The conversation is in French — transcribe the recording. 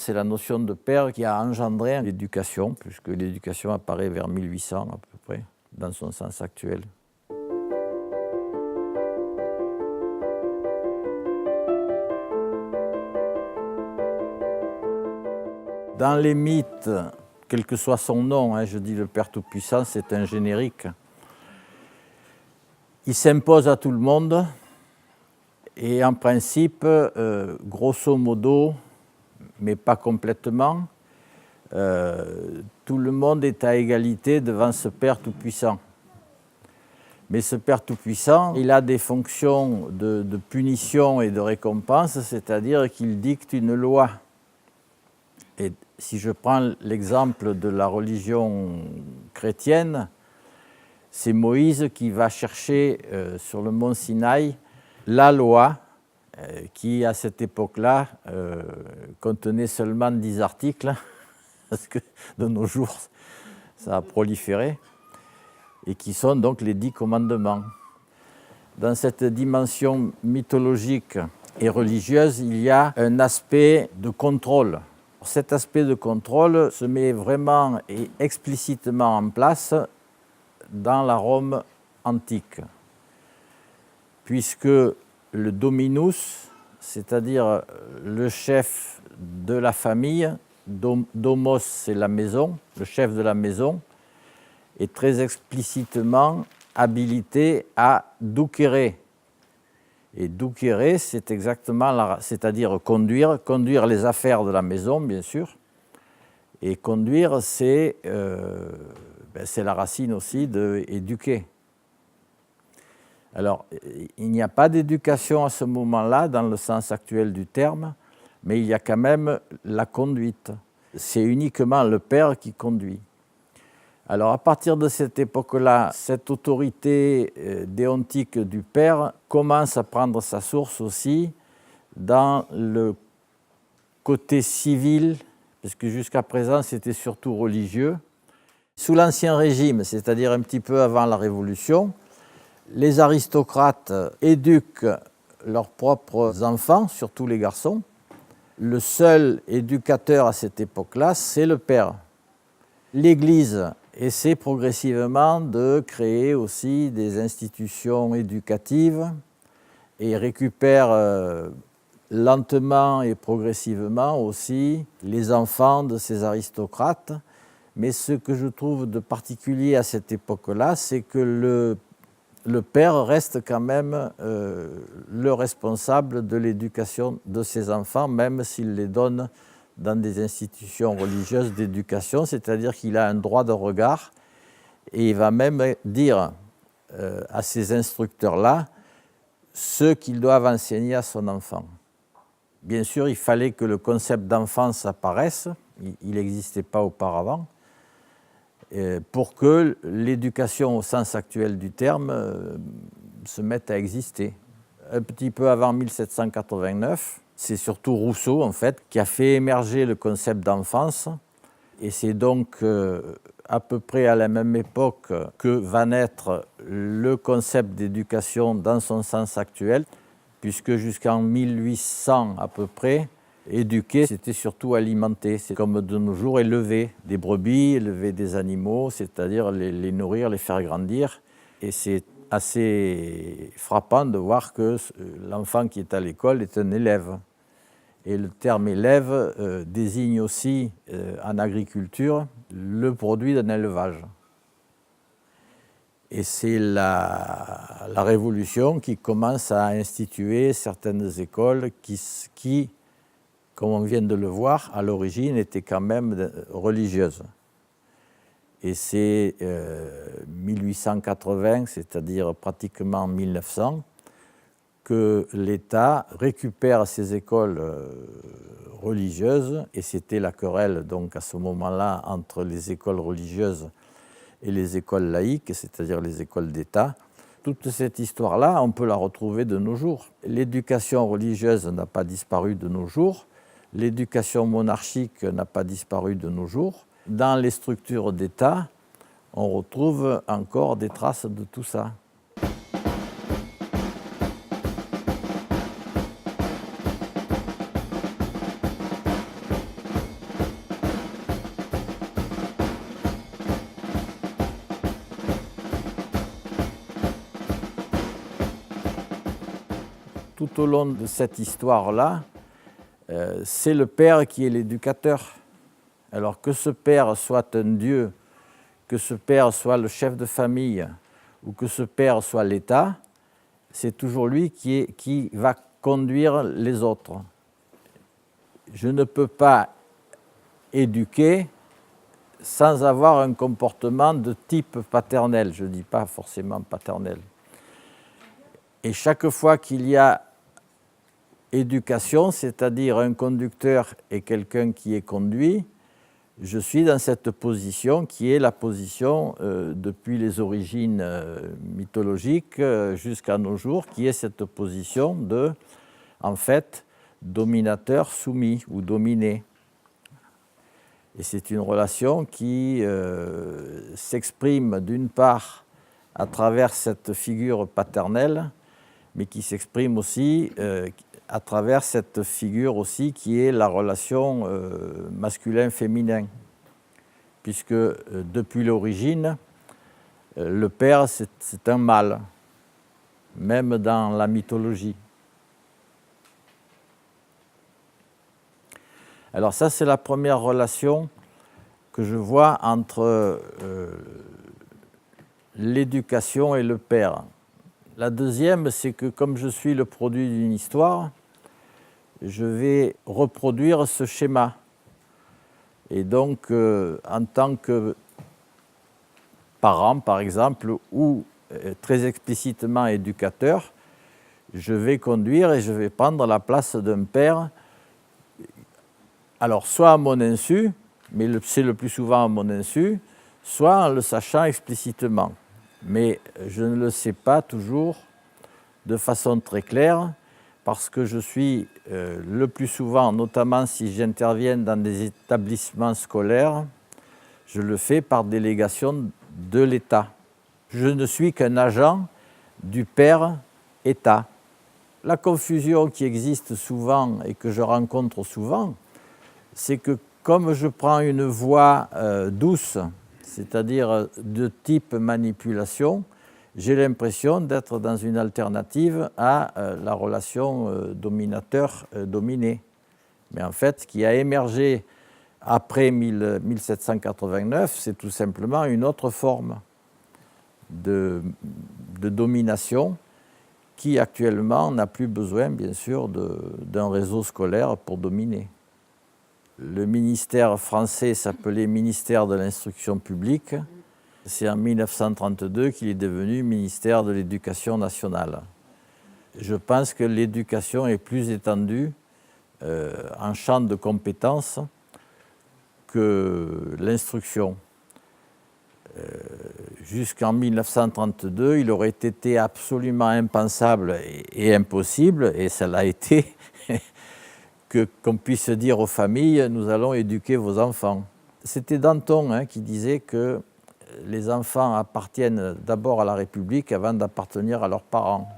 C'est la notion de père qui a engendré l'éducation, puisque l'éducation apparaît vers 1800 à peu près, dans son sens actuel. Dans les mythes, quel que soit son nom, je dis le Père Tout-Puissant, c'est un générique. Il s'impose à tout le monde et en principe, grosso modo, mais pas complètement, tout le monde est à égalité devant ce Père Tout-Puissant. Mais ce Père Tout-Puissant, il a des fonctions de punition et de récompense, c'est-à-dire qu'il dicte une loi. Et si je prends l'exemple de la religion chrétienne, c'est Moïse qui va chercher sur le mont Sinaï la loi qui, à cette époque-là, contenait seulement 10 articles, parce que de nos jours, ça a proliféré, et qui sont donc les 10 commandements. Dans cette dimension mythologique et religieuse, il y a un aspect de contrôle. Cet aspect de contrôle se met vraiment et explicitement en place dans la Rome antique, puisque le dominus, c'est-à-dire le chef de la famille, domos c'est la maison, le chef de la maison, est très explicitement habilité à doucere. Et doucere, c'est exactement, c'est-à-dire conduire les affaires de la maison, bien sûr. Et conduire, c'est la racine aussi de éduquer. Alors, il n'y a pas d'éducation à ce moment-là, dans le sens actuel du terme, mais il y a quand même la conduite. C'est uniquement le père qui conduit. Alors, à partir de cette époque-là, cette autorité déontique du père commence à prendre sa source aussi dans le côté civil, parce que jusqu'à présent, c'était surtout religieux. Sous l'Ancien Régime, c'est-à-dire un petit peu avant la Révolution, les aristocrates éduquent leurs propres enfants, surtout les garçons. Le seul éducateur à cette époque-là, c'est le père. L'Église essaie progressivement de créer aussi des institutions éducatives et récupère lentement et progressivement aussi les enfants de ces aristocrates. Mais ce que je trouve de particulier à cette époque-là, c'est que le père reste quand même le responsable de l'éducation de ses enfants, même s'il les donne dans des institutions religieuses d'éducation, c'est-à-dire qu'il a un droit de regard et il va même dire à ces instructeurs-là ce qu'ils doivent enseigner à son enfant. Bien sûr, il fallait que le concept d'enfance apparaisse, il n'existait pas auparavant, pour que l'éducation au sens actuel du terme se mette à exister. Un petit peu avant 1789, c'est surtout Rousseau, en fait, qui a fait émerger le concept d'enfance. Et c'est donc à peu près à la même époque que va naître le concept d'éducation dans son sens actuel, puisque jusqu'en 1800 à peu près, éduquer, c'était surtout alimenter. C'est comme de nos jours, élever des brebis, élever des animaux, c'est-à-dire les nourrir, les faire grandir. Et c'est assez frappant de voir que l'enfant qui est à l'école est un élève. Et le terme élève désigne aussi en agriculture le produit d'un élevage. Et c'est la Révolution qui commence à instituer certaines écoles qui, comme on vient de le voir, à l'origine étaient quand même religieuses. Et c'est 1880, c'est-à-dire pratiquement 1900, que l'État récupère ces écoles religieuses, et c'était la querelle donc à ce moment-là entre les écoles religieuses et les écoles laïques, c'est-à-dire les écoles d'État. Toute cette histoire-là, on peut la retrouver de nos jours. L'éducation religieuse n'a pas disparu de nos jours, l'éducation monarchique n'a pas disparu de nos jours. Dans les structures d'État, on retrouve encore des traces de tout ça. tout au long de cette histoire-là, c'est le père qui est l'éducateur. Alors que ce père soit un dieu, que ce père soit le chef de famille ou que ce père soit l'État, c'est toujours lui qui va conduire les autres. Je ne peux pas éduquer sans avoir un comportement de type paternel, je ne dis pas forcément paternel. Et chaque fois qu'il y a éducation, c'est-à-dire un conducteur et quelqu'un qui est conduit, je suis dans cette position qui est la position depuis les origines mythologiques jusqu'à nos jours, qui est cette position de, en fait, dominateur soumis ou dominé. Et c'est une relation qui s'exprime d'une part à travers cette figure paternelle, mais qui s'exprime aussi à travers cette figure aussi qui est la relation masculin-féminin. Puisque depuis l'origine, le père c'est un mâle, même dans la mythologie. Alors ça, c'est la première relation que je vois entre l'éducation et le père. La deuxième, c'est que comme je suis le produit d'une histoire, je vais reproduire ce schéma. Et donc, en tant que parent, par exemple, ou très explicitement éducateur, je vais conduire et je vais prendre la place d'un père. Alors, soit à mon insu, mais c'est le plus souvent à mon insu, soit en le sachant explicitement. Mais je ne le sais pas toujours de façon très claire, parce que je suis le plus souvent, notamment si j'interviens dans des établissements scolaires, je le fais par délégation de l'État. Je ne suis qu'un agent du père État. La confusion qui existe souvent et que je rencontre souvent, c'est que comme je prends une voie douce, c'est-à-dire de type manipulation, j'ai l'impression d'être dans une alternative à la relation dominateur-dominé. Mais en fait, ce qui a émergé après 1789, c'est tout simplement une autre forme de domination qui actuellement n'a plus besoin, bien sûr, d'un réseau scolaire pour dominer. Le ministère français s'appelait ministère de l'Instruction publique. C'est en 1932 qu'il est devenu ministère de l'Éducation nationale. Je pense que l'éducation est plus étendue en champ de compétences que l'instruction. Jusqu'en 1932, il aurait été absolument impensable et impossible, et ça l'a été, qu'on puisse dire aux familles « nous allons éduquer vos enfants ». C'était Danton qui disait que les enfants appartiennent d'abord à la République avant d'appartenir à leurs parents.